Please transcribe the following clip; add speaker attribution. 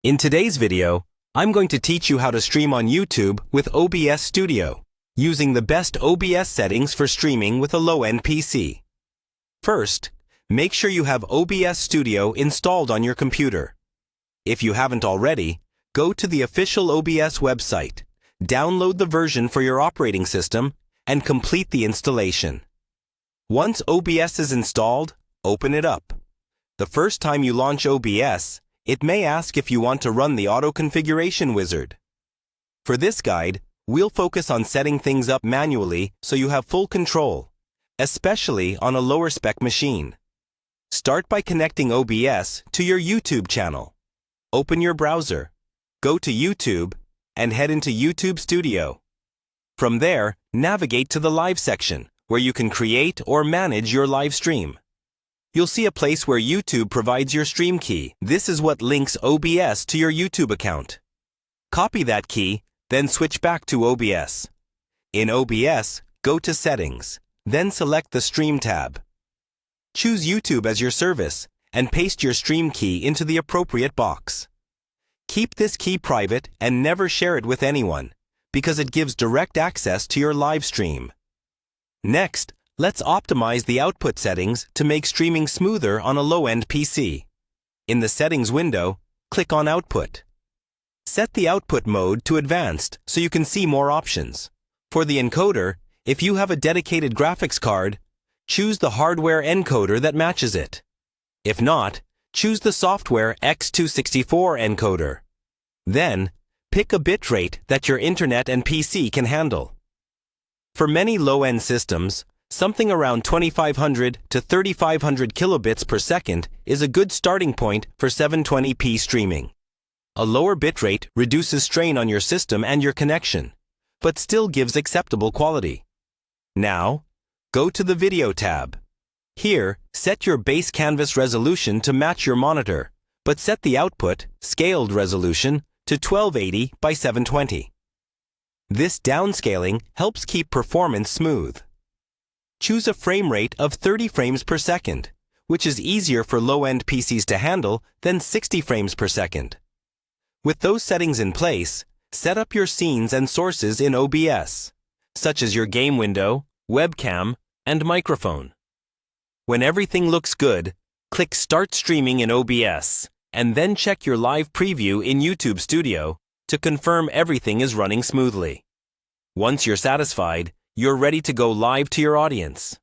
Speaker 1: In today's video, I'm going to teach you how to stream on YouTube with OBS Studio, using the best OBS settings for streaming with a low-end PC. First, make sure you have OBS Studio installed on your computer. If you haven't already, go to the official OBS website, download the version for your operating system, and complete the installation. Once OBS is installed, open it up. The first time you launch OBS, it may ask if you want to run the auto configuration wizard. For this guide, we'll focus on setting things up manually so you have full control, especially on a lower spec machine. Start by connecting OBS to your YouTube channel. Open your browser, go to YouTube, and head into YouTube Studio. From there, navigate to the Live section, where you can create or manage your live stream. You'll see a place where YouTube provides your stream key. This is what links OBS to your YouTube account. Copy that key, then switch back to OBS. In OBS, go to Settings, then select the Stream tab. Choose YouTube as your service, and paste your stream key into the appropriate box. Keep this key private and never share it with anyone, because it gives direct access to your live stream. Next, let's optimize the output settings to make streaming smoother on a low-end PC. In the Settings window, click on Output. Set the output mode to Advanced so you can see more options. For the encoder, if you have a dedicated graphics card, choose the hardware encoder that matches it. If not, choose the software X264 encoder. Then, pick a bitrate that your internet and PC can handle. For many low-end systems, something around 2500 to 3500 kilobits per second is a good starting point for 720p streaming. A lower bitrate reduces strain on your system and your connection, but still gives acceptable quality. Now, go to the Video tab. Here, set your base canvas resolution to match your monitor, but set the output, scaled resolution, to 1280 by 720. This downscaling helps keep performance smooth. Choose a frame rate of 30 frames per second, which is easier for low-end PCs to handle than 60 frames per second. With those settings in place, set up your scenes and sources in OBS, such as your game window, webcam, and microphone. When everything looks good, click Start Streaming in OBS, and then check your live preview in YouTube Studio to confirm everything is running smoothly. Once you're satisfied, you're ready to go live to your audience.